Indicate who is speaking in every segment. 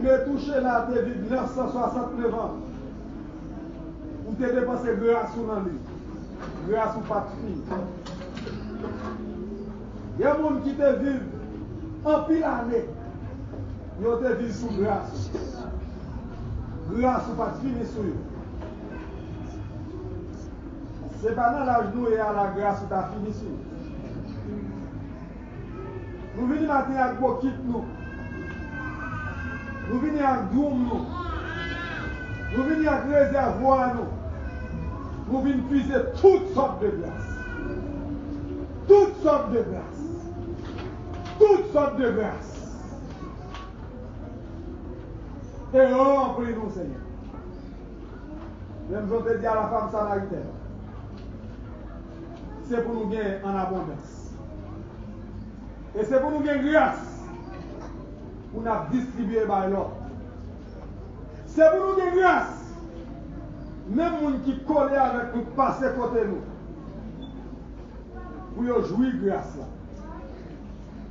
Speaker 1: Mais touché là, tu vis 969 ans. Ou tu dépensé grâce ou non lui. Grâce ou pas de fille. Il y a des gens qui te vivent en pile année. Ils te vivent sous grâce. Grâce ou pas de fille sur eux. Ce n'est pas dans l'âge nous et à la grâce où tu as fini sur. Nous venons matin avec Bokit nous. Nous venons avec Doum nous. Nous venons avec réservoir nous. Nous venons puiser toutes sortes de grâces. Toutes sortes de grâces. Toutes sortes de grâces. Et remplis-nous, Seigneur. Même je te dis à la femme samaritaine. C'est pour nous gagner en abondance. Et c'est pour nous gagner grâce. Pour nous distribuer par l'autre. C'est pour nous gagner grâce. Même les gens qui collent avec nous, passer côté nous. Pour nous jouir grâce là.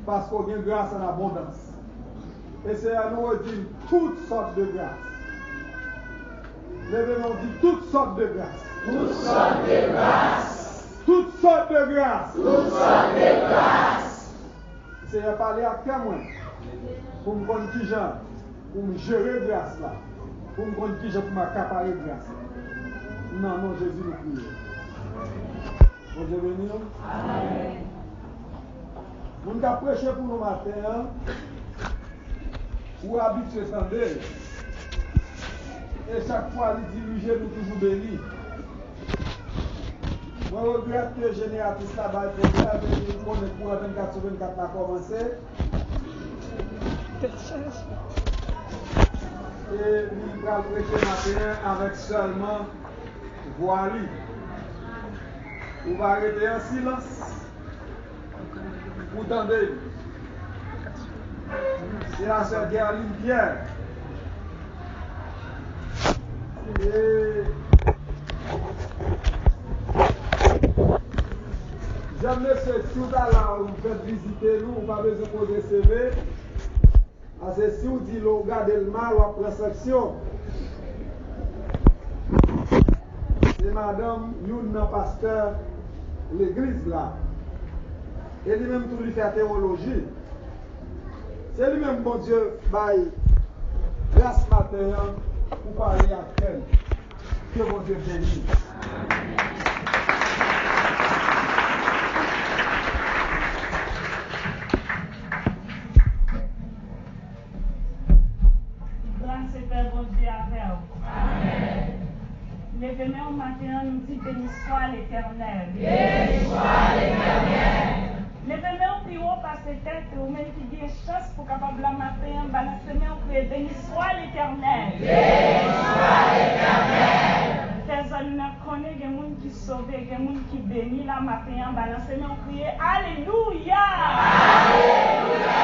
Speaker 1: Parce qu'on a grâce en abondance. Et c'est à nous de dire toutes sortes de grâces. Levez-nous dit toutes sortes de grâces.
Speaker 2: Toutes sortes de grâces.
Speaker 1: Toutes sortes de grâces.
Speaker 2: Toutes sortes de grâces.
Speaker 1: C'est parler à quelqu'un pour me connaître qui genre, pour me gérer grâce là, pour me connaître qui genre pour m'accaparer grâce. Non, non, Jésus nous prie. Bon Dieu béni.
Speaker 2: Amen.
Speaker 1: Nous avons prêché pour nous matin, ou habitué à s'entendre. Et chaque fois, il dirige nous toujours bénis. Je regrette que le génératrice là-bas, il faut faire pour 24 sur 24 a commencé. Et il va prêcher matin avec seulement voile. On va arrêter en silence. Vous entendez? C'est la sœur Gerline Pierre. Et j'aime ce tout à l'heure, vous faites visiter nous, on n'a pas besoin de poser CV. Parce que si vous dites, regardez le mal, ou après section, c'est madame Youn, pasteur, l'église là. Et lui-même, tout lui fait théologie. C'est lui-même, bon Dieu, bail, grâce matin, pour parler à elle. Que bon Dieu bénisse.
Speaker 3: Grâce et paix, bon Dieu, avec vous. Amen. Levez-nous au matin, nous dit béni soit l'Éternel.
Speaker 2: Béni soit l'Éternel.
Speaker 3: Levez-nous plus haut par cette tête, ou même qui dit chance pour capable la matin, balancer-nous au prier. Béni soit l'Éternel.
Speaker 2: Béni soit l'Éternel.
Speaker 3: Tes hommes connaissent des gens qui sauvent, des gens qui bénissent la matin, balancer-nous au prier. Alléluia.
Speaker 2: Alléluia.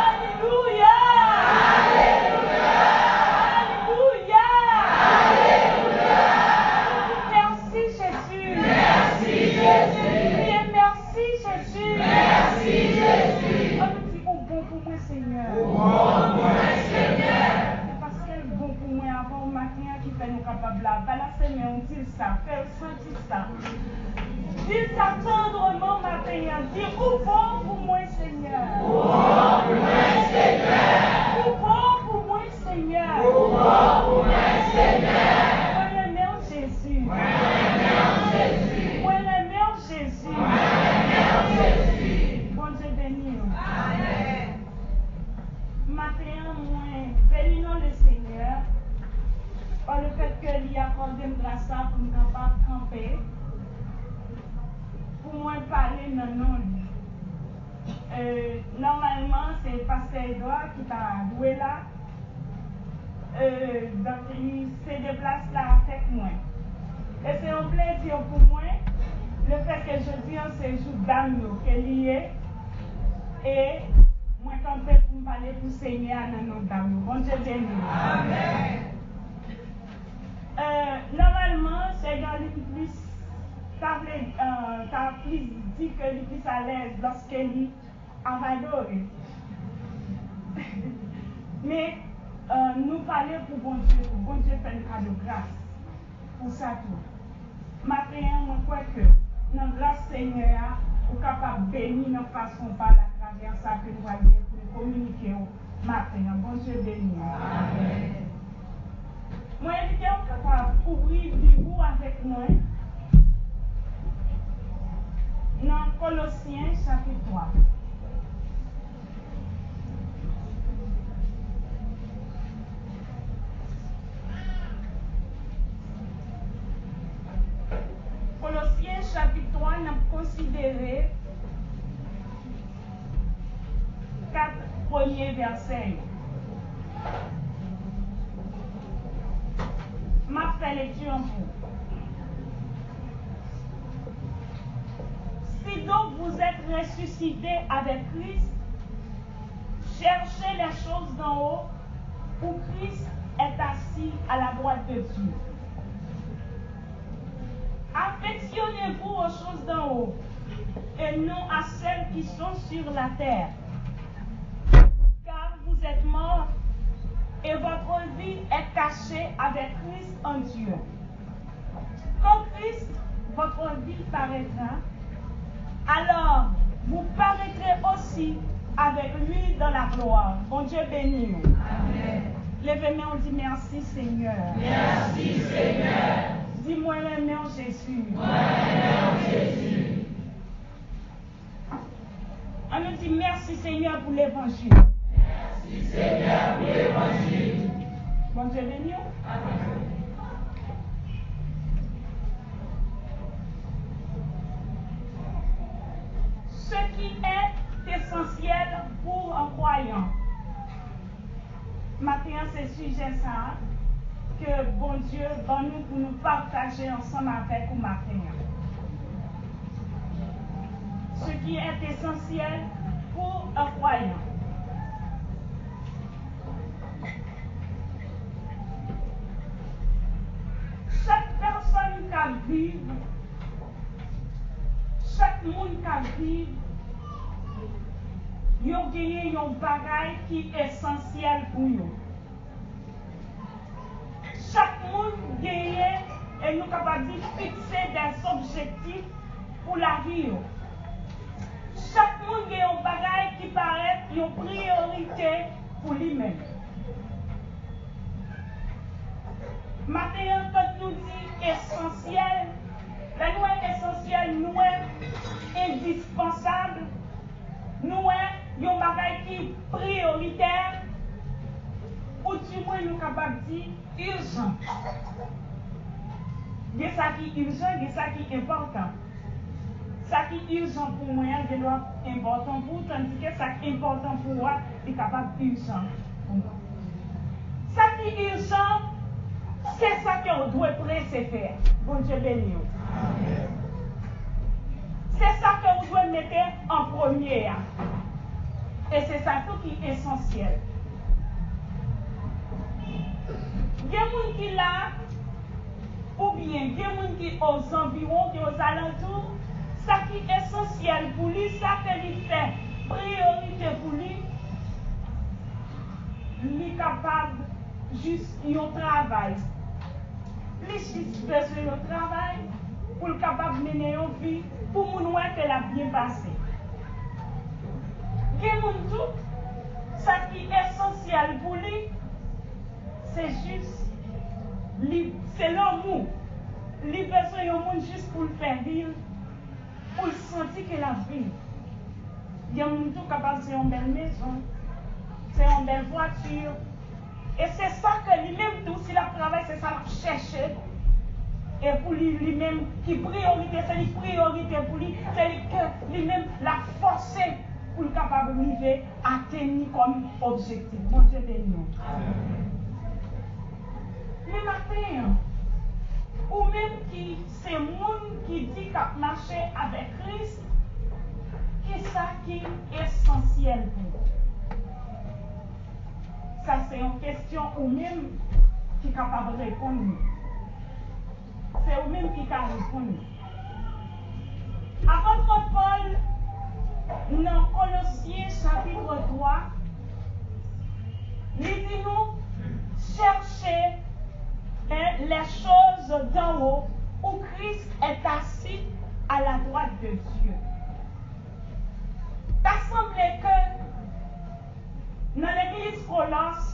Speaker 3: Alléluia. Alléluia. Alléluia. Merci Jésus.
Speaker 2: Merci Jésus.
Speaker 3: Merci Jésus.
Speaker 2: Merci Jésus.
Speaker 3: On nous dit, oh bon pour moi Seigneur.
Speaker 2: Bon pour moi Seigneur.
Speaker 3: Parce qu'elle est bon pour moi avant le matin qui fait nous capables là. Balancer, mais on dit ça, faire sentir ça. Dis ça tendrement matin. Dis, oh bon pour moi Seigneur.
Speaker 2: Bon pour moi Seigneur.
Speaker 3: Oh bon pour moi Seigneur.
Speaker 2: Bon pour moi Seigneur.
Speaker 3: Moi l'aimeur Jésus.
Speaker 2: Moi l'aimeur Jésus.
Speaker 3: Moi l'aimeur Jésus.
Speaker 2: Moi l'aimeur Jésus.
Speaker 3: Bon Dieu béni.
Speaker 2: Amen.
Speaker 3: Matin, moi, bénissons le Seigneur par le fait qu'il a accordé une grâce pour nous capables de camper. Pour moi, parler non, non. Normalement, c'est Pasteur Edouard qui t'a doué là. Donc, il se déplace là avec moi. Et c'est un plaisir pour moi le fait que je dis c'est jour d'amour qu'elle y est. Et moi, quand je pour me parler pour Seigneur dans notre d'amour. Bon Dieu béni.
Speaker 2: Amen.
Speaker 3: Normalement, c'est dans le plus. T'as plus dit que le plus à l'aise lorsqu'elle a adoré. Mais nous parler pour bon Dieu fait le cadeau de grâce. Pour ça tout. Matin, moi crois que dans la grâce Seigneur, vous êtes capable de bénir de façon par la travers ça que nous allons pour communiquer matin. Bon Dieu béni.
Speaker 2: Amen.
Speaker 3: Moi, je suis capable d'ouvrir le livre avec moi dans Colossiens chapitre 3. Colossiens chapitre 3, nous avons considéré 4 premiers versets. Je fais lecture en vous. Si donc vous êtes ressuscités avec Christ, cherchez les choses d'en haut où Christ est assis à la droite de Dieu. Affectionnez-vous aux choses d'en haut et non à celles qui sont sur la terre. Car vous êtes morts et votre vie est cachée avec Christ en Dieu. Quand Christ, votre vie paraîtra, alors vous paraîtrez aussi avec lui dans la gloire. Bon Dieu béni.
Speaker 2: Amen.
Speaker 3: Levez-moi, on dit merci Seigneur.
Speaker 2: Merci Seigneur.
Speaker 3: Dis-moi le nom Jésus.
Speaker 2: Moi le nom Jésus.
Speaker 3: On nous dit merci Seigneur pour l'évangile.
Speaker 2: Merci Seigneur pour l'évangile.
Speaker 3: Bon Dieu béni.
Speaker 2: Amen.
Speaker 3: Ce qui est essentiel pour un croyant. Maintenant, c'est sujet ça que bon Dieu va nous pour nous partager ensemble avec vous maintenant. Ce qui est essentiel pour un croyant. Chaque personne qui vit, chaque monde qui vit, il y a un bagage qui est essentiel pour nous. Chaque monde gagne et nous sommes capables de fixer des objectifs pour la vie. Chaque monde gagne un bagage qui paraît une priorité pour lui-même. Maintenant, quand nous disons essentiel, la loi essentielle nous est indispensable, nous est un bagage qui est prioritaire, ou du moins nous sommes capables de dire urgent. Il y a ça qui est urgent, il y a ça qui est important. Ça qui est urgent pour moi, c'est important pour vous, tandis que ça qui est important pour moi, c'est capable d'urgent pour moi. Ça qui est urgent, c'est ça qu'on doit presser faire. Bon Dieu béni. C'est ça que vous devez mettre en premier. Et c'est ça tout qui est essentiel. Il y a des gens qui là, ou bien il y a des gens qui aux environs, qui aux alentours, ça qui est essentiel pour lui, ça que lui fait priorité pour lui, lui capable juste un travail. Lui juste besoin de travail pour le capable de mener une vie pour nous qu'elle a bien passé. Il y a des gens tout, ça qui est essentiel pour lui, c'est juste, c'est l'amour. Il a besoin de monde juste pour le faire vivre, pour le sentir qu'il a vie. Il y a des gens tout capable, c'est une belle maison, c'est une belle voiture. Et c'est ça que lui-même, tout, s'il a travaillé, c'est ça qu'il cherche. Et pour lui-même, qui priorité, c'est une priorité pour lui, c'est que lui-même l'a forcé pour le capable de vivre, atteindre comme objectif. Bon Dieu béni. Mais matin, ou même qui c'est monde qui dit qu'il a marché avec Christ, qu'est-ce qui est essentiel pour vous? Ça, c'est une question ou même qui est capable de répondre. C'est vous-même qui peut répondre. Apôtre Paul, dans Colossiens chapitre 3, il dit nous, les choses d'en haut, où Christ est assis à la droite de Dieu. Ça semblait que dans l'église Colosse,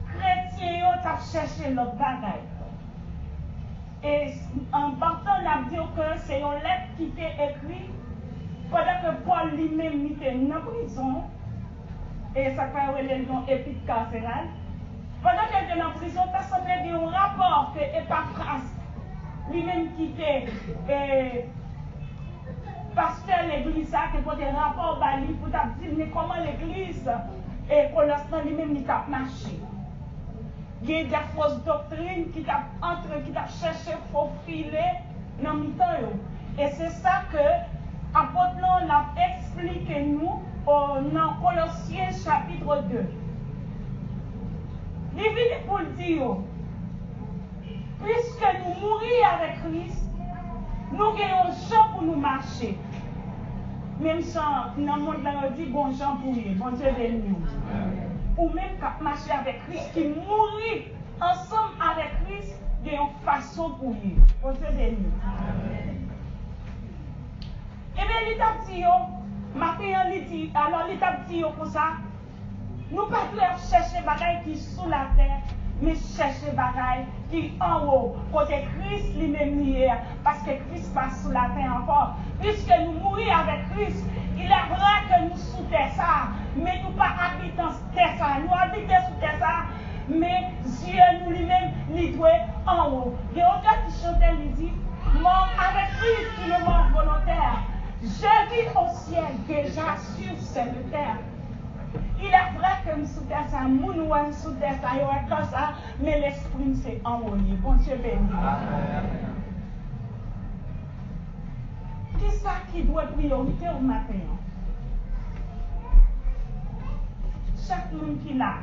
Speaker 3: chrétiens ont cherché l'autre bagaille. Et en partant, on a dit que c'est une lettre qui était écrite pendant que Paul lui-même était en prison. Et ça fait une épître carcérale. Pendant qu'elle était en prison, ça semblait dire un rapport que Epaphras lui-même qui était pasteur de l'église, qui pour des rapports bali pour dire mais comment l'église et Colosse lui-même il a marché. Il y a des fausses doctrines qui t'a entré, qui t'a cherché faufiler dans le temps. Et c'est ça que l'apôtre l'a expliqué nous dans Colossiens chapitre 2. Il vient pour dire, puisque nous mourons avec Christ, nous avons un champ pour nous marcher. Même sans, dans le monde, on dit bon champ pour lui, bon Dieu béni nous. Ou même quand marcher avec Christ, qui mourit ensemble avec Christ, il y a une façon pour lui. Bon Dieu béni nous. Et bien, l'étape dit, alors l'étape dit comme ça, nous pas chercher bagaille qui sont sous la terre, mais chercher bagaille qui en haut, côté Christ lui-même lié, parce que Christ passe sous la terre encore. Puisque nous mourons avec Christ, il est vrai que nous sous terre ça, mais nous pas habitons terre ça, nous habitons sous terre ça, mais Dieu nous lui-même lui doit en haut. Il y a auteur qui chantait, il dit, mort avec Christ qui est mort volontaire. Je vis au ciel déjà sur cette terre. Il est vrai que nous sous terre ça, nous sous terre ça, il y a comme ça, mais l'esprit c'est en haut. Bon Dieu béni. Qu'est-ce qui doit être priorité au matin? Chaque monde qui l'a,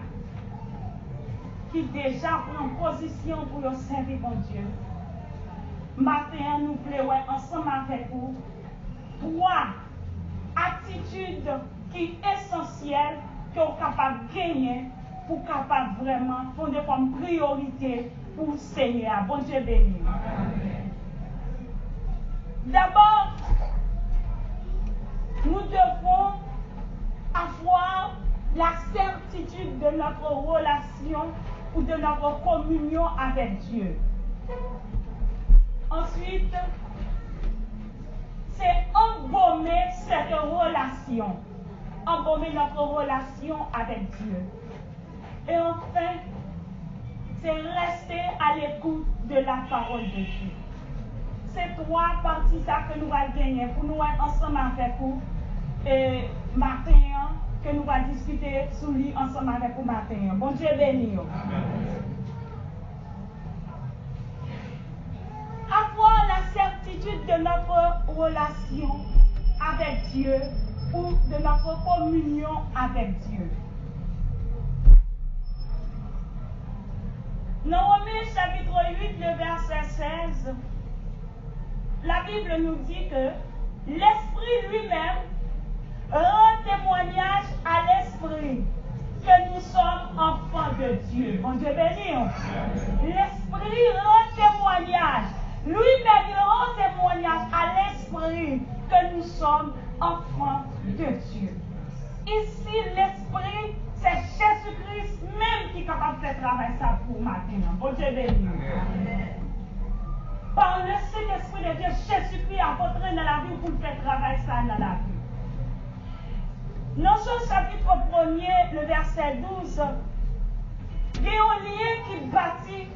Speaker 3: qui déjà prend position pour servir bon Dieu. Matin, nous voulons ensemble avec vous. 3 attitudes qui sont essentielles que vous êtes capable de gagner pour capable vraiment fonder comme priorité pour le Seigneur. Bon Dieu béni. D'abord, nous devons avoir la certitude de notre relation ou de notre communion avec Dieu. Ensuite, c'est embaumer cette relation, embaumer notre relation avec Dieu. Et enfin, c'est rester à l'écoute de la parole de Dieu. C'est 3 parties ça que nous allons gagner pour nous être ensemble avec vous et matin, que nous allons discuter sur lui ensemble avec vous matin. Bon Dieu béni. Avoir la certitude de notre relation avec Dieu ou de notre communion avec Dieu. Dans Romains chapitre 8, le verset 16, la Bible nous dit que l'Esprit lui-même rend témoignage à l'Esprit que nous sommes enfants de Dieu. Bon Dieu béni. L'Esprit rend témoignage. Lui-même, il rend témoignage à l'Esprit que nous sommes enfants de Dieu. Ici, l'Esprit, c'est Jésus-Christ même qui est capable de faire travail ça pour maintenant. Bon Dieu béni. Par le Saint-Esprit de Dieu, Jésus-Christ a entré dans la vie pour faire travail ça dans la vie. Dans Jean chapitre 1er, le verset 12, il y a un lien qui bâtit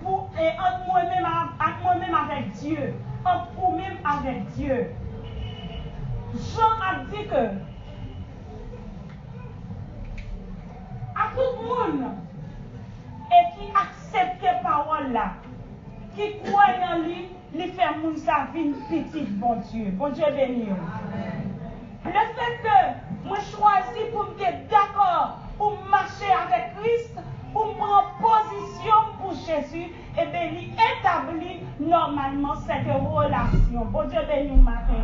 Speaker 3: entre moi-même avec Dieu, entre vous-même avec Dieu. Jean a dit que à tout le monde et qui accepte ces paroles-là, qui croit en lui, lui fait moun sa vie petite, bon Dieu. Bon Dieu béni. Le fait que moi choisi pour me dire d'accord, pour marcher avec Christ, pour prendre position pour Jésus, et bien il établit normalement cette relation. Bon Dieu béni au matin.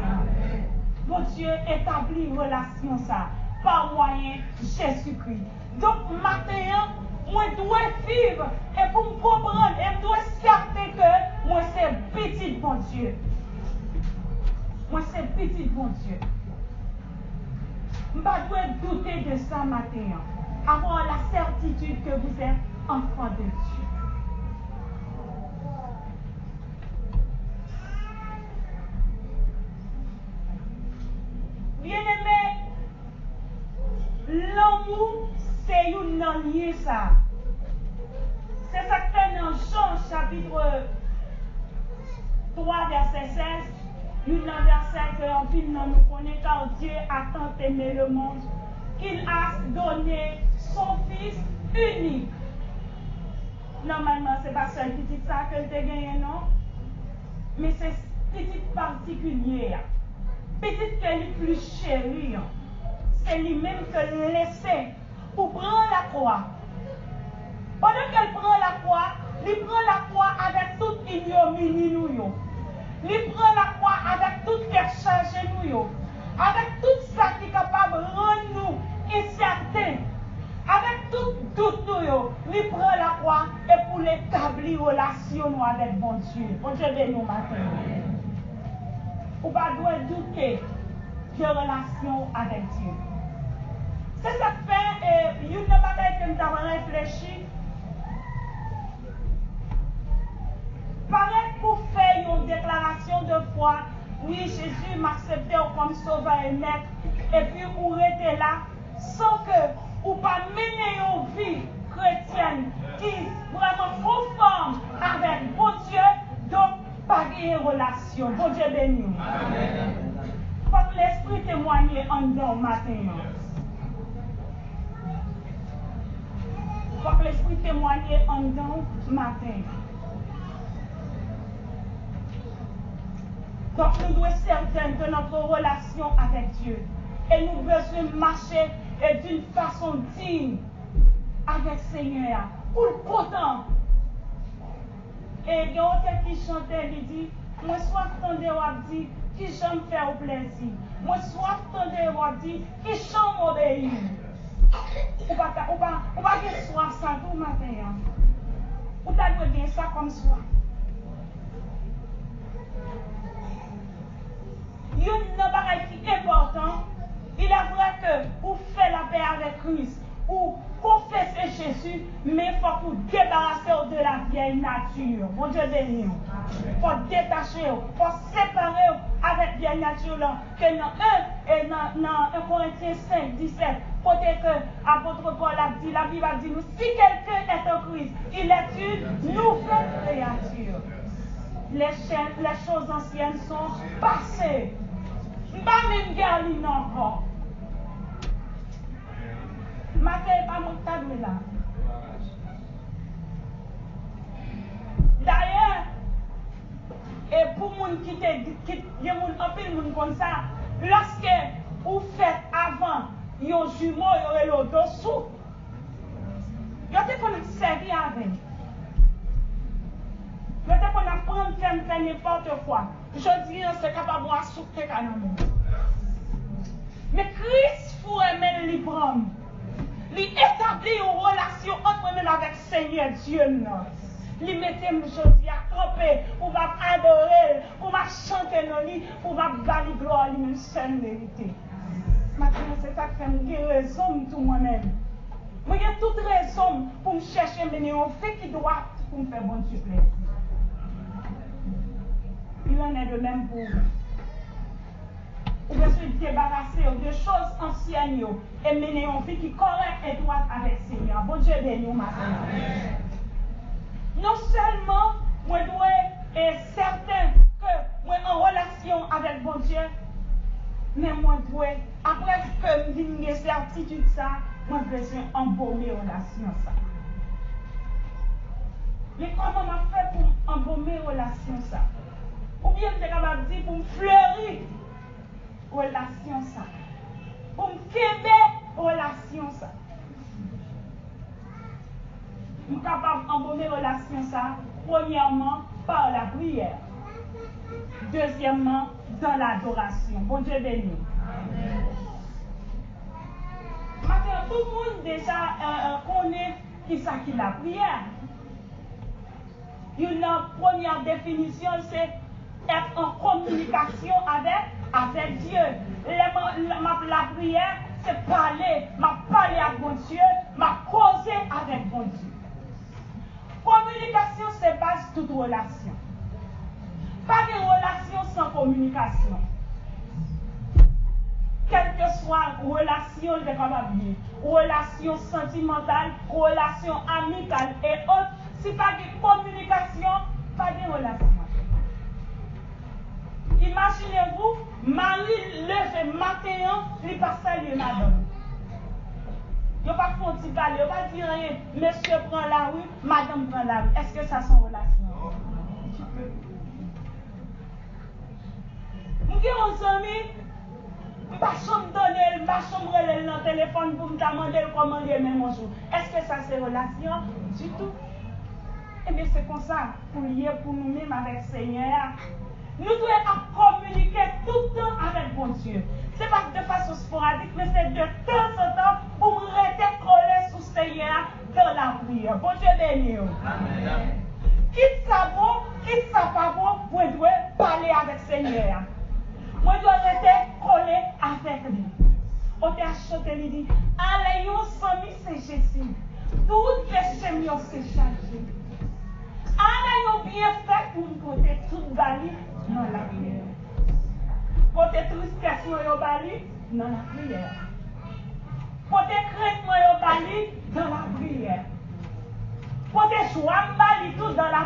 Speaker 3: Bon Dieu établit une relation ça, par moyen de Jésus-Christ. Donc matin, moi dois vivre et pour me comprendre, et je dois certain que moi c'est petit bon Dieu. Moi c'est petit bon Dieu. Je ne dois pas douter de ça matin. Avoir la certitude que vous êtes enfant de Dieu. Bien-aimé, l'amour, c'est une liée ça. C'est ça que fait dans Jean chapitre 3, verset 16. Un verset que en pile nous connaissons car Dieu a tant aimé le monde qu'il a donné son Fils unique. Normalement, ce n'est pas seul petit ça que tu as gagné, non? Mais c'est petit particulier. Petit que le plus chéri. C'est lui-même que le laisser pour prendre la croix. Pendant qu'elle prend la croix, il prend la croix avec toute ignominie nous. Il prend la croix avec tout ce qui charge nous. Avec tout ça qui est capable de rendre nous incertains. Avec tout doute nous. Il prend la croix et pour l'établir relation avec bon Dieu. Bon Dieu bénisse nous matin. On ne doit pas douter de relation avec Dieu. C'est ça que fait, une bataille que nous avons réfléchi. Paraît pour faire une déclaration de foi, oui, Jésus m'a accepté comme sauveur et maître, et puis vous restez là, sans que vous pas mener une vie chrétienne qui est vraiment conforme avec bon Dieu, donc pas de relation. Bon Dieu béni. Faut que l'esprit témoigne en dedans matin. Faut que l'esprit témoigne en dedans matin. Donc nous devons être certains de notre relation avec Dieu. Et nous devons marcher d'une façon digne avec le Seigneur. Pour le content. Et il y a un qui chantait, il dit, moi soif tendez ou dit, qui j'aime faire au plaisir. Moi soif tendez ou dit, qui j'aime obéir. On va dire soif ça tout matin. On t'a dit ça comme soif. Il y a un bagage qui est important. Il est vrai que vous faites la paix avec Christ, ou confessez Jésus, mais il faut vous débarrasser de la vieille nature. Bon Dieu béni. Il faut détacher, il faut séparer avec la vieille nature. Que dans 1 Corinthiens 5, 17, côté que l'apôtre Paul a dit, la Bible a dit, si quelqu'un est en Christ, il est une nouvelle créature. Les choses anciennes sont passées. Pas même garder encore. Matin, pas mon tableau là. D'ailleurs, et pour les gens qui ont comme ça, lorsque vous faites avant, il y a un jumeau, il y a le dessous. Il y a des gens qui servent avec. Il y a des gens qui faire n'importe quoi. Je dis, c'est capable de souffrir quand même. Mais Christ faut aimer le prendre. Il établit une relation entre nous avec le Seigneur Dieu. Il mettait, je dis, à camper, pour adorer, pour chanter nos lits, pour balayer gloire à lui, seule vérité. Maintenant, c'est ça que j'ai raison tout moi-même. Moi, j'ai toute raison pour me chercher, mais on fait qui doit pour me faire bon Dieu plaisir. Il en est de même pour vous. Vous devez se débarrasser de choses anciennes et mener une vie qui est correcte et droite avec le Seigneur. Bon Dieu béni nous matin. Non seulement, moi dois être certain que moi en relation avec bon Dieu, mais moi dois, après que je me certitude ça, moi besoin embaumer relation ça. Mais comment m'a fait pour embaumer relation ça? Ou bien je suis capable de dire pour me fleurir relation ça. Pour me québer relation ça. Je suis capable d'embaumer relation ça. Premièrement, par la prière. Deuxièmement, dans l'adoration. Bon Dieu béni. Maintenant, tout le monde déjà connaît qui ça qui la prière? Une première définition, c'est être en communication avec Dieu. La prière, c'est parler à bon Dieu, causer avec bon Dieu. Communication, c'est base toute relation. Pas de relation sans communication. Quelle que soit relation de relation sentimentale, relation amicale et autres, si pas de communication, pas de relation. Imaginez-vous, Marie lève matin, il passe saluer madame. Il n'y a pas de fond de parler, il n'y a pas de dire rien. Monsieur prend la rue, madame prend la rue. Est-ce que ça sont relation? Nous avons un ami, je ne vais pas donner, je le téléphone pour me demander comment il est même bonjour. Est-ce que ça c'est relation? Du tout. Eh bien c'est comme ça, pour lier pour nous-mêmes avec le Seigneur. Nous devons communiquer tout le temps avec bon Dieu. Ce n'est pas de façon sporadique, mais c'est de temps en temps pour rester collé sous le Seigneur dans la prière. Bon Dieu béni. Amen. Quitte ça bon, quitte ça pas bon, moi je dois parler avec le Seigneur. Moi je dois rester collé avec lui. On t'a chanté, il dit, allez, ensemble, c'est Jésus. Tout péché, c'est chargé. Allez, bien fait pour nous porter toute balie dans la prière. Porter tristesse, nous balie dans la prière. Porter crainte, nous balie dans la prière. Porter joie, balie tout dans la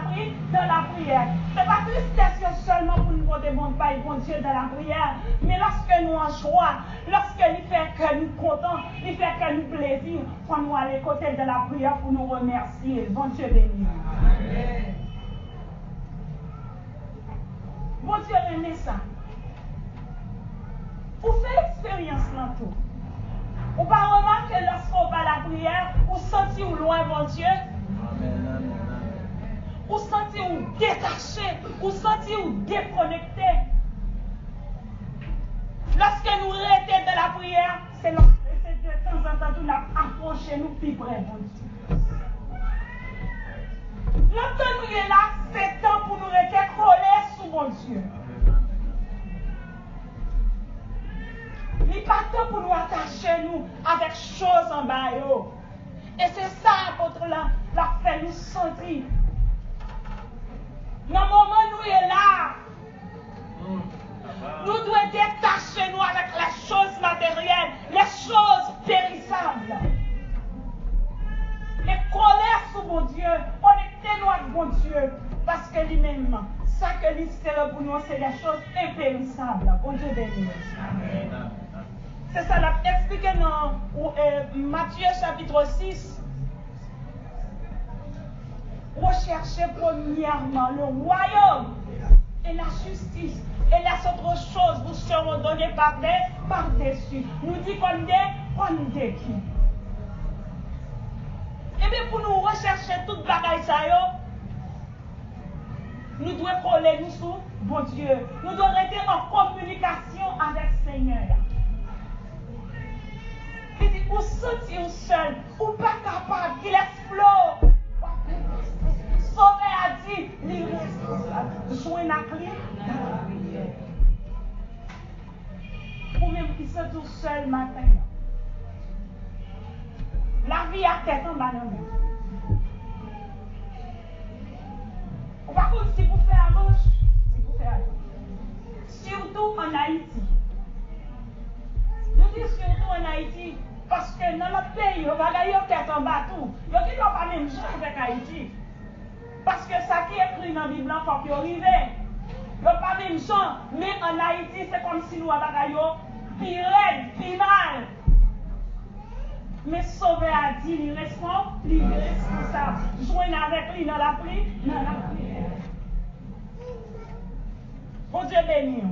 Speaker 3: prière. Ce n'est pas tristesse seulement pour nous porter bon Dieu dans la prière, mais lorsque nous en joie, lorsque il fait que nous contents, il fait que nous plaisir, quand nous aller côté de la prière pour nous remercier. Bon Dieu béni. Amen. Bon Dieu aimé ça. Vous faites expérience dans tout. Vous ne pas remarquer lorsqu'on va à la prière, vous sentez au loin bon Dieu. Amen. Vous sentez ou détaché, vous sentez ou déconnecté. Lorsque nous restons dans la prière, c'est de temps en temps nous approchons nous plus près bon Dieu. Lorsque nous sommes là, c'est temps pour nous rester collés sous bon Dieu. Il n'est pas temps pour nous attacher nous avec choses en bas. Et c'est ça votre la fait nous sentir. Dans le moment où nous sommes là, nous devons détacher nous avec les choses matérielles, les choses périssables. Et coller sous mon Dieu, connectez-nous avec mon Dieu, parce que lui-même, ça que lui sert pour nous, c'est des choses impérissables. Bon Dieu béni. Amen. C'est ça, l'a expliqué dans Matthieu chapitre 6. Recherchez premièrement le royaume et la justice. Et les autres choses vous seront données par-dessus. Nous dit qu'on est qui. Et bien pour nous rechercher toute bagaille ça, nous devons coller nous sous bon Dieu. Nous devons rester en communication avec le Seigneur. Il dit, vous sentez seul, ou pas capable, qu'il explose. Sauver a dit, il reste. Jouer la clé dans la prière. Ou même qui sont tout seul matin. La vie a tête en bas de nous. Par contre, si vous faites à gauche, si vous faites à gauche. Surtout en Haïti. Je dis surtout en Haïti, parce que dans notre pays, on va gagner tête en bas tout. Il n'y a pas même chose avec Haïti. Parce que ça qui est écrit dans la Bible, il faut qu'il arrive. Il n'y a pas même chose. Mais en Haïti, c'est comme si nous avons gagné plus raide, plus mal. Mais sauver a dit, il est responsable. Joindre avec lui dans la prière. Bon Dieu béni.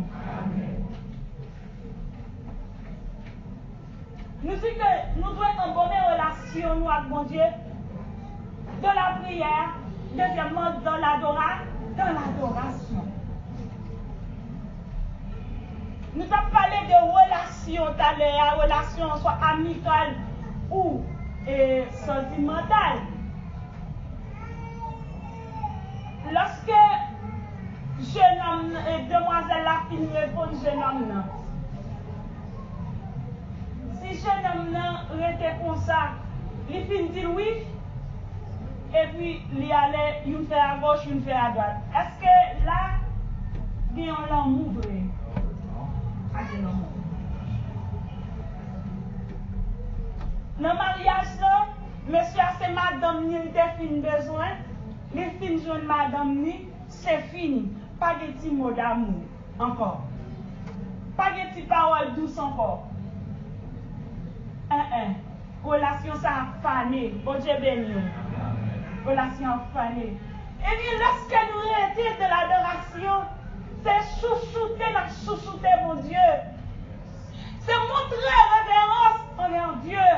Speaker 3: Nous disons que nous devons avoir une bonne relation avec bon Dieu. Dans la prière, deuxièmement dans l'adoration. Nous avons parlé de relations tout à l'heure, relations soit amicales ou sentimentales. lorsque jeune homme et demoiselle la fin répond jeune homme là. Si jeune homme là était comme ça, il fin dit oui, et puis il allait une fait à gauche, une fait à droite. Est-ce que là, il y a un l'homme ouvert? Dans le mariage, monsieur c'est madame ni il a fin besoin, les fins jeune madame ni, c'est fini. Pas de petits mots d'amour encore. Pas de petites paroles douces encore. Relation ça a fané. Bon Dieu béni. Relation a fané. Et bien lorsque nous arrêtons de l'adoration, c'est chouchouter mon Dieu. C'est montrer révérence envers Dieu.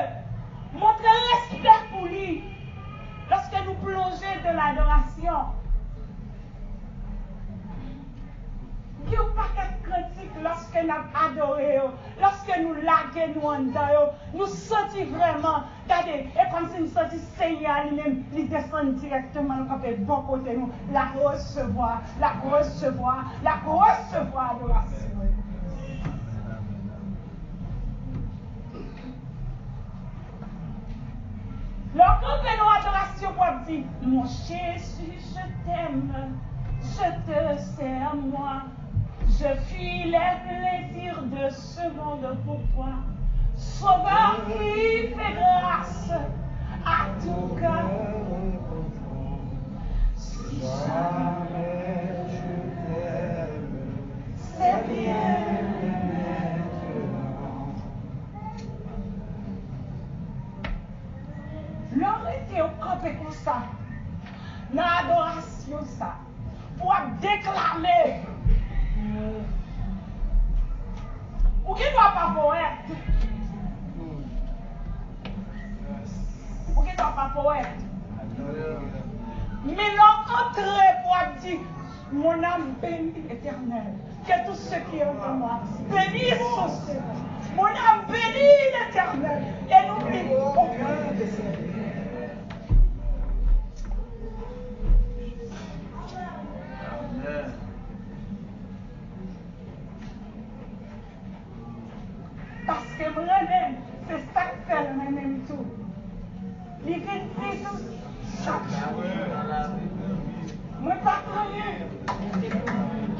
Speaker 3: Montrer respect pour lui. Lorsque nous plongeons de l'adoration. Il n'y a pas de critique lorsque nous adorons, lorsque nous laguons nous en dedans, nous sentons vraiment, regardez, et comme si nous sentions Seigneur lui-même, il descend directement dans le bon côté nous, la recevoir adoration. Lorsqu'on fait nos adorations pour dire, mon Jésus, je t'aime, je te sers moi. Je fuis les plaisirs de ce monde pour toi. Sauveur qui fait grâce à tout cœur. Si jamais je t'aime, c'est bien maintenant. L'homme était au campé comme ça. Dans l'adoration, ça. Pour déclamer. Ou qui ne doit pas poète? Ou qui ne doit pas poète? Mais l'entrée pour dire, mon âme bénit l'Éternel. Que tous ceux qui ont en moi bénissent son Seigneur. Mon âme bénit l'Éternel. Et n'oublie aucun de ses biens. Parce que moi-même, c'est ça que fait moi-même tout. Il vient de tout chaque jour. Moi, pas connu.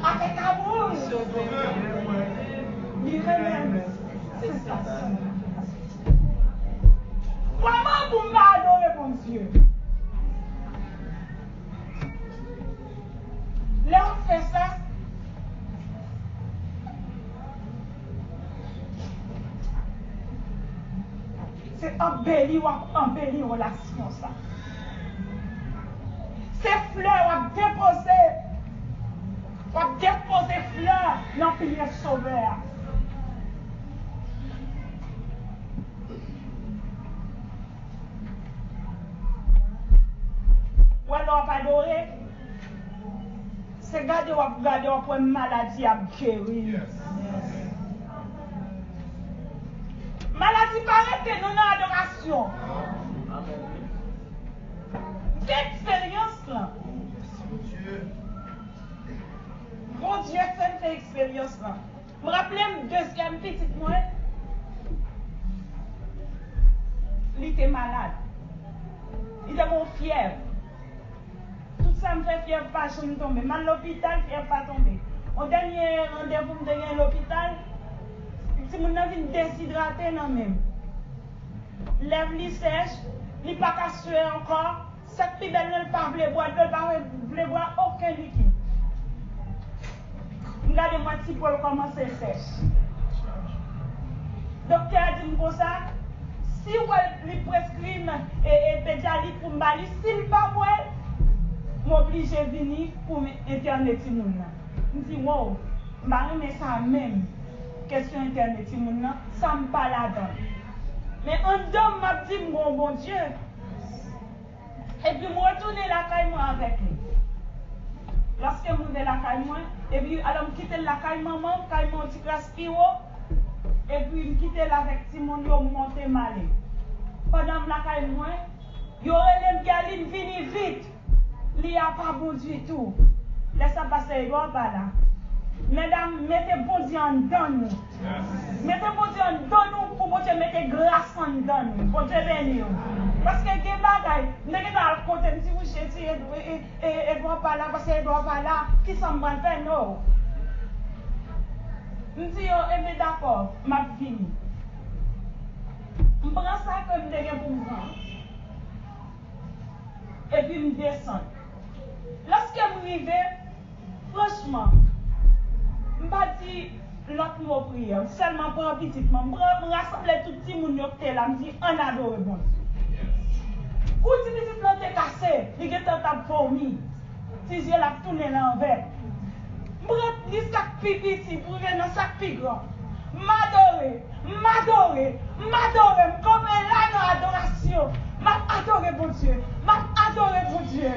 Speaker 3: Avec amour. Il même, c'est ça. Comment vous m'adorez, mon Dieu? Là, on fait ça. C'est embellir relation ça. Ces fleurs, on déposer fleurs dans le pilier sauveur. Ou alors on adorer, c'est garder pour une maladie à guérir. Maladie paraît que nous avons adoration. Quelle expérience là? Mon Dieu, fait une expérience là. Je me rappelle une deuxième petite moi. Il était malade. Il avait une fièvre. Tout ça me fait fièvre pas tomber. Mal l'hôpital, fièvre pas tomber. Au dernier rendez-vous, je à l'hôpital. Si mon avis déshydraté, non même. Lève li sèche, li pas qu'à suer encore. Cette pibelle ne pas boire aucun liquide. Regardez-moi si pour commencer sèche. Docteur a dit comme ça, si vous lui prescrit et pédialyte pour m'bali, s'il pas boire, m'oblige à venir pour internet si moun. Je dis wow, mais ça même. Question internet, ça me parle là-dedans. Mais un homme m'a dit, mon Dieu. Et puis, je retourne la caille avec lui. Lorsque je vais la caille, et puis, alors, je quitte la caille maman, caille mon petit classe piro, et puis, je quitte la avec Simon, je monte malé. Pendant la caille, il y aurait les galine vini vite. il n'y a pas bon Dieu tout. Laissez passer, il doit pas là. Mesdames, mettez bon Dieu en dedans nous. Mettez bon Dieu en dedans nous pour bon Dieu mettre grâce en dedans nous. Bon Dieu béni. Parce que des bagailles, nous avons côté si vous cherchez et doit pas là parce qu'elle doit pas là, qui s'en va faire non. Nous disons, mais d'accord, ma fille. Je prends ça comme je pour me prendre. Et puis je descends. Lorsque je arrive, franchement, je ne vais pas dire l'autre mot prière, seulement pour un petit moment. Je vais rassembler tout le monde qui est là, je dis on adore bon Dieu. Ou si petit plan est cassé, il y a un fourmi, si je l'ai tourné l'envers. Je vais dire sac petit pour venir dans sac plus grand. M'adorer, comme là dans l'adoration. M'adorer bon Dieu, m'adorer bon Dieu.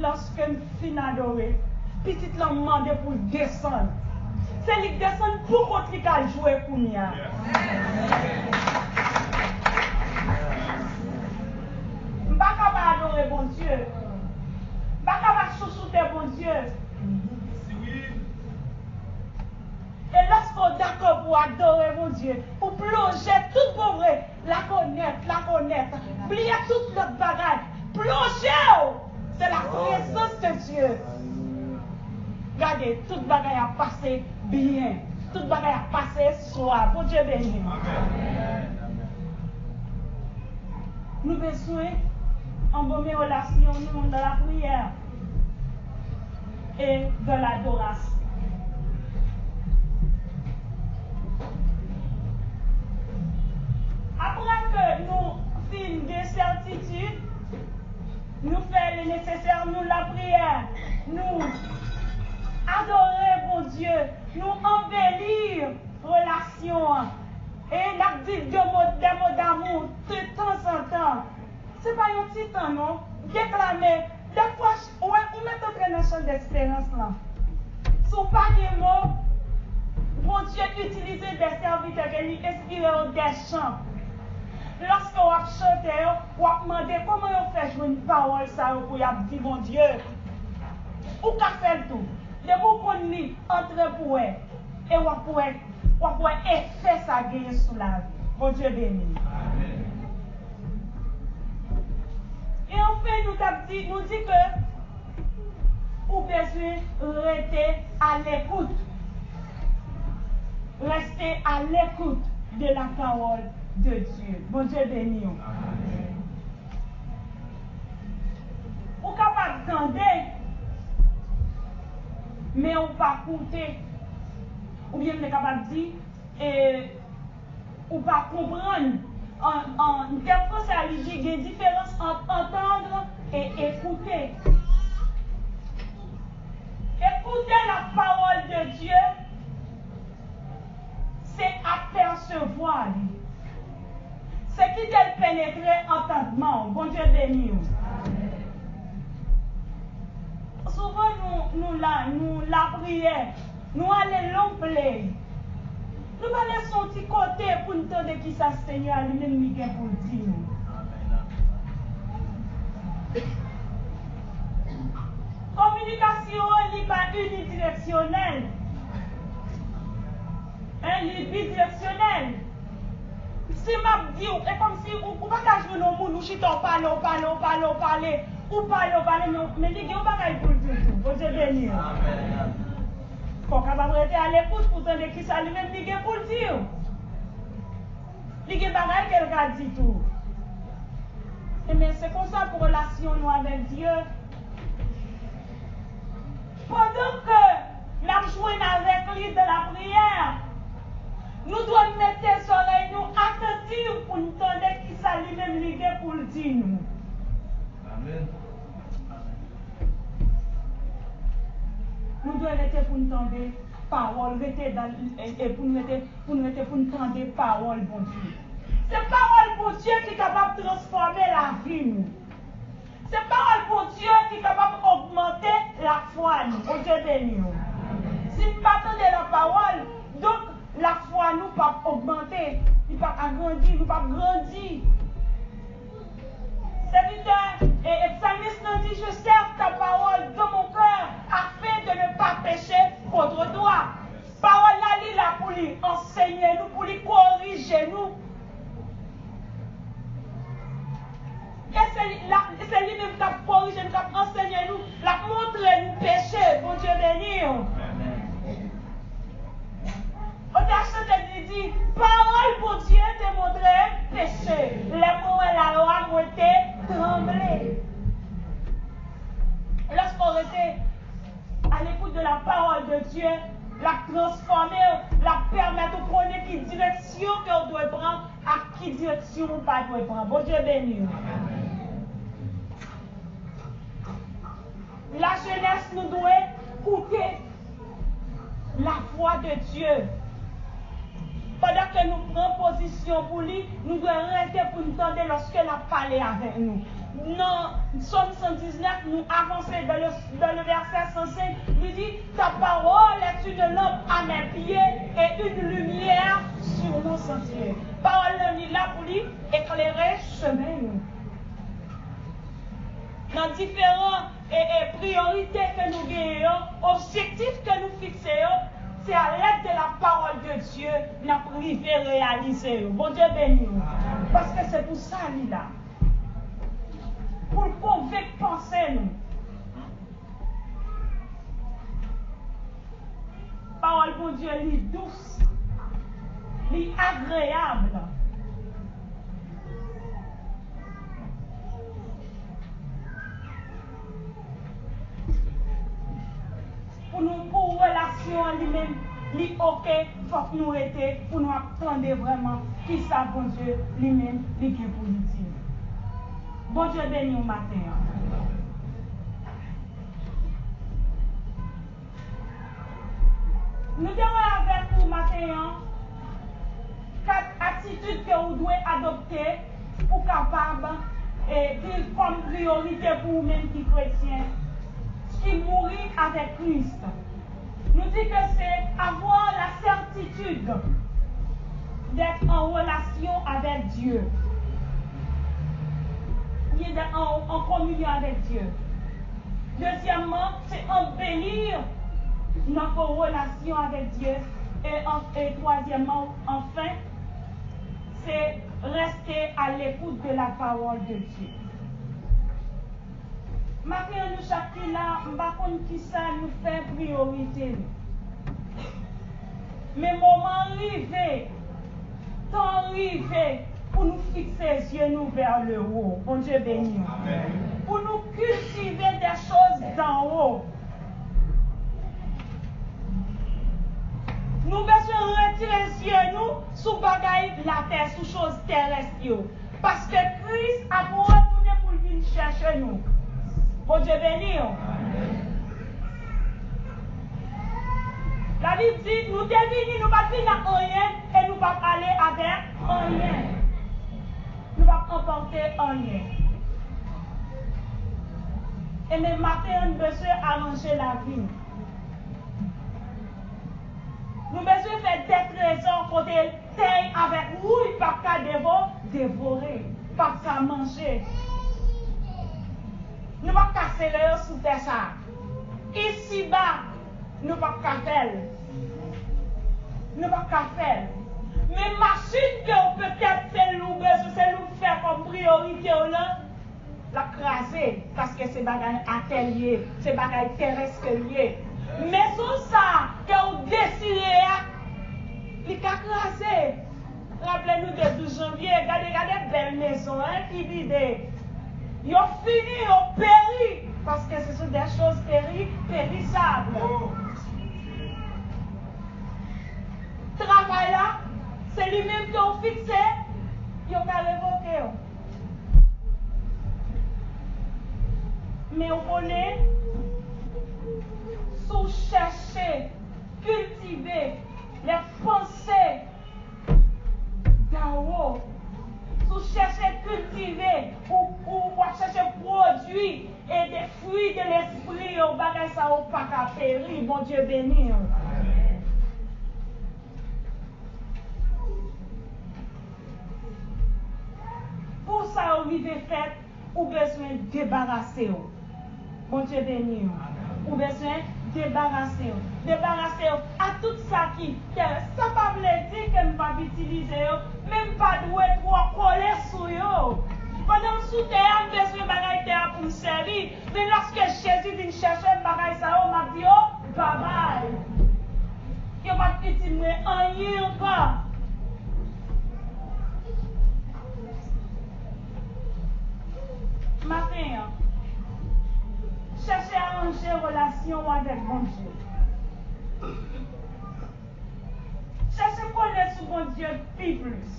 Speaker 3: Lorsque je finis d'adorer, petite l'homme demande pour descendre. C'est lui qui descend pour contre lui qui jouer pour nous. Je ne peux pas adorer bon Dieu. Je ne peux pas chouchouter bon Dieu. Et lorsqu'on est d'accord pour adorer mon Dieu, pour plonger tout pour vrai, la connaître, oublier toute notre bagage, plonger, c'est la présence de Dieu. Regardez, toute bagage a passé bien, toute bagage a passé soir. Bon Dieu béni. Nous besoin embaumer relation nous dans la prière et dans l'adoration. Après que nous finissons des certitudes, nous faisons le nécessaire, nous la prière, nous adorer bon Dieu, nous embellir relation et nous dire des mots d'amour de temps en temps. Ce n'est pas un petit temps, non? Déclamer, des fois, on met entrer dans le champ d'espérance là. Si on pas des mots, bon Dieu utilise des serviteurs qui lui inspirent des chants. Lorsqu'on va chanter, on va demander comment on fait jouer une parole ça pour dire mon Dieu. Ou qu'a fait tout. De vous connaître entre pour et on pourrait effet ça gagner sous la vie. Bon Dieu béni. Amen. Et enfin nous dit que vous besoin rester à l'écoute. Rester à l'écoute de la parole de Dieu. Bon Dieu béni. Vous capable d'entendre, mais on pas écouter. Ou bien vous êtes capable de dire, ou pas comprendre. En termes français, il y a une différence entre entendre et écouter. Écouter la parole de Dieu, c'est apercevoir. C'est qui doit pénétrer entendement. Bon Dieu béni. Souvent, nous la prière, nous allons l'omblé. Nous allons son petit côté pour nous donner qui ça Seigneur lui-même lui pour dire. Communication n'est pas unidirectionnelle. Elle est bidirectionnelle. Si je dis, c'est comme si vous ne pouvez pas jouer dans le monde, vous parlez, mais il n'y a pas de pour le tout. Vous êtes béni. Il faut capable rester à l'écoute pour entendre qui ça lui-même dit pour le dire. Il y a des choses qu'elle a dit tout. Mais c'est comme ça pour relation nous avec Dieu. Pendant que nous jouons avec lui de la prière, nous devons mettre les oreilles nous attentives pour nous entendre qui ça lui-même dit pour le dire. Amen. Nous devons rester pour nous entendre parole, pour nous entendre parole, bon Dieu. C'est parole pour Dieu qui est capable de transformer la vie. C'est parole pour Dieu qui est capable d'augmenter la foi. Bon Dieu béni. Si nous n'attendons la parole, donc la foi nous pas augmenter, nous pas agrandir, nous pas grandir. Serviteur et psalmiste nous dit, je sers ta parole de mon cœur afin de ne pas pécher contre toi. Parole là, il là pour lui enseigner nous, pour lui corriger nous. Et c'est lui-même qui a corrigé nous, qui a enseigné nous, qui a montré nous péché. Bon Dieu béni. On a chanté, dit, parole pour Dieu te montrer péché. Les mots et la loi m'ont été tremblés. Lorsqu'on était à l'écoute de la parole de Dieu, la transformer, la permettre de connaître quelle direction qu'on doit prendre, à quelle direction on ne doit prendre. Bon Dieu béni. La jeunesse nous doit écouter la voix de Dieu. Pendant que nous prenons position pour lui, nous devons rester pour nous entendre lorsque la parlé avec nous. Dans Somme 119, nous avançons dans le verset 105, il dit, ta parole est une lampe à mes pieds et une lumière sur mon sentier. Parole est là pour lui éclairer chemin. Dans différentes priorités que nous gagnons, objectifs que nous fixons, c'est à l'aide de la parole de Dieu que nous pouvons réaliser. Bon Dieu béni. Parce que c'est pour ça, lui là. Pour le convaincre, penser nous. Parole pour Dieu, elle est douce, elle est agréable. Pour relation lui-même, lui ok, il faut que nous étions, pour nous apprendre vraiment qui ça, bon Dieu, lui-même, lui qui est positif. Bon Dieu béni au matin. Nous devons avec vous matin 4 attitudes que vous devez adopter pour capable et comme priorité pour vous-même qui chrétiens, qui mourit avec Christ. Nous dit que c'est avoir la certitude d'être en relation avec Dieu. En communion avec Dieu. Deuxièmement, c'est embellir notre relation avec Dieu. Et troisièmement, enfin, c'est rester à l'écoute de la parole de Dieu. Maintenant, nous chacun là, je ne sais pas qui ça nous fait priorité. Mais moment arrivé, temps arrivé, pour nous fixer les yeux nous vers le haut. Bon Dieu béni. Pour nous cultiver des choses d'en haut. Nous devons retirer les yeux nous sous bagaille la terre, sous choses terrestres. Parce que Christ a pour retourner pour venir chercher nous. Bon Dieu béni. La Bible dit, nous devons venir, nous ne pas venir à rien et nous ne pas aller avec rien. Nous ne pas emporter rien. Et même matin, nous devons arranger la vie. Nous devons faire des trésors côté terre avec rouille, pas qu'à dévorer, pas qu'à manger. Nous ne pas casser les sous terre ça. Ici-bas, nous ne pas faire. Nous ne pas faire. Mais machine que peut-être c'est nous faire comme priorité là, la craser parce que c'est bagaille atelier, c'est bagaille terrestre lié. Mais sur ça que vous décidez, il a crasé. Rappelez-nous de 12 janvier, regardez belle maison qui vide. Ils ont fini, ils ont péri parce que ce sont des choses périssables. Travail là, c'est lui-même qui a fixé, il a révoqué. Mais on connaît, sous chercher, cultiver les pensées d'en haut, sous chercher, cultiver ou chercher produits et des fruits de l'esprit, au bagage ça au pas qu'à périr, bon Dieu béni. Pour ça, on vivait fait, ou besoin de débarrasser. Bon Dieu béni. Ou besoin de débarrasser. Débarrasser à tout ça qui ça pas veut dire que ne pas utiliser, même pas doué trop coller sur yo. Pendant sous terre, on besoin bagaille terre pour me servir, mais lorsque Jésus vient chercher bagaille ça, on m'a dit oh, bye bye. Il va pas utiliser rien encore. Matin, cherchez à arranger relation avec mon Dieu. Cherchez à connaître sur mon Dieu plus.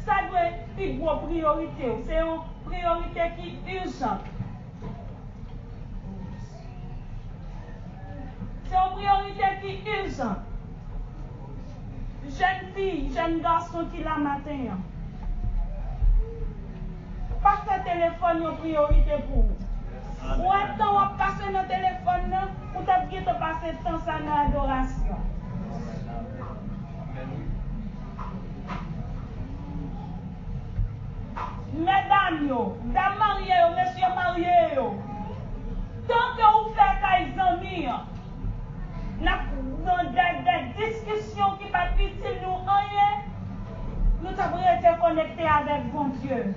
Speaker 3: Ça doit être une grosse priorité. C'est une priorité qui est urgente. C'est une priorité qui est urgente. Jeune fille, jeune garçon qui la matin. Passez téléphone une priorité pour vous. Ou un temps on passe le téléphone pour te passer temps ça dans l'adoration. Mesdames, dames mariées, messieurs mariés, tant que vous faites des amis, dans des discussions qui ne sont pas utiles, nous devons être connectés avec bon Dieu.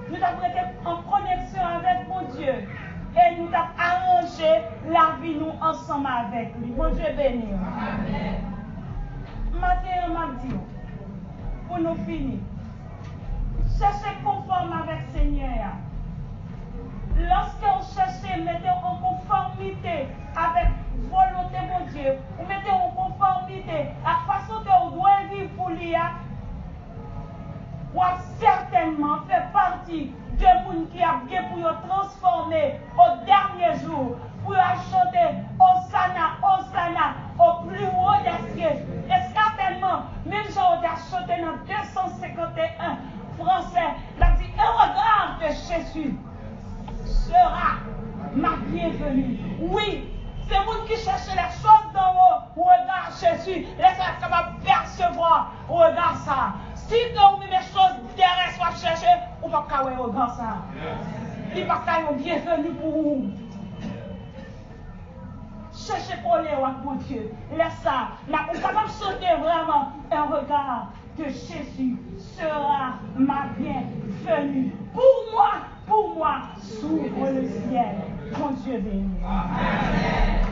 Speaker 3: Nous devons être en connexion avec mon Dieu. Et nous devons arranger la vie nous ensemble avec lui. Bon Dieu béni. Matin, mardi, pour nous finir, cherchez conforme avec le Seigneur. Lorsque vous cherchez, mettez en conformité avec la volonté de mon Dieu, vous mettez en conformité à la façon que vous devez vivre pour lui. Ou certainement fait partie de gens qui a bien pour transformer au dernier jour, pour chanter Hosanna, Hosanna, au plus haut des cieux. Et certainement, même si on a chanté dans 251 français, il a dit, un regard de Jésus sera ma bienvenue. Oui, c'est vous qui cherchez les choses d'en haut, regarde Jésus, laissez-vous capable de percevoir, regarde ça. Si vous avez des choses derrière soit chercher, on va pas regarder ça. Il va pas être bienvenue pour vous. Cherchez pour les rois, mon Dieu. Laisse ça. On va capable de sauter vraiment un regard de Jésus sera ma bienvenue. Pour moi, s'ouvre le ciel. Mon Dieu béni. Amen.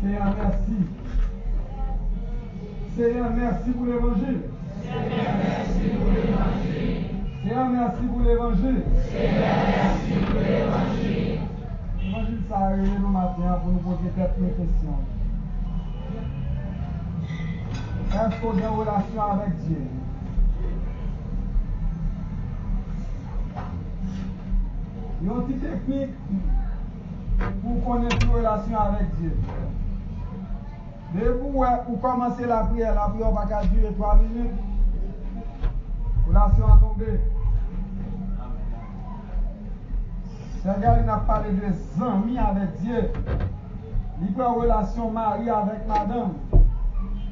Speaker 1: Seigneur, merci. Seigneur, merci pour l'évangile.
Speaker 2: Seigneur, merci pour l'évangile.
Speaker 1: Seigneur, merci pour l'évangile.
Speaker 2: Seigneur, merci pour l'évangile.
Speaker 1: L'évangile, ça arrive le matin pour nous poser quelques questions. Est-ce qu'on est en relation avec Dieu? Il y a une petite technique pour connaître une relation avec Dieu. Dès pour commencer la prière va pas durer 3 minutes. Relation a tombé. Seigneur, il n'a parlé des amis avec Dieu. Il peut avoir relation mari avec madame.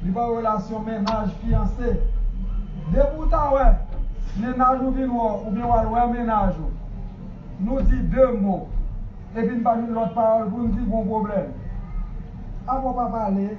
Speaker 1: Il peut avoir relation ménage fiancé. Dès pour ta ménage ou bien ménage. Nous dit 2 mots. Et puis nous pas l'autre parole pour nous dire bon problème. Avant pas parler,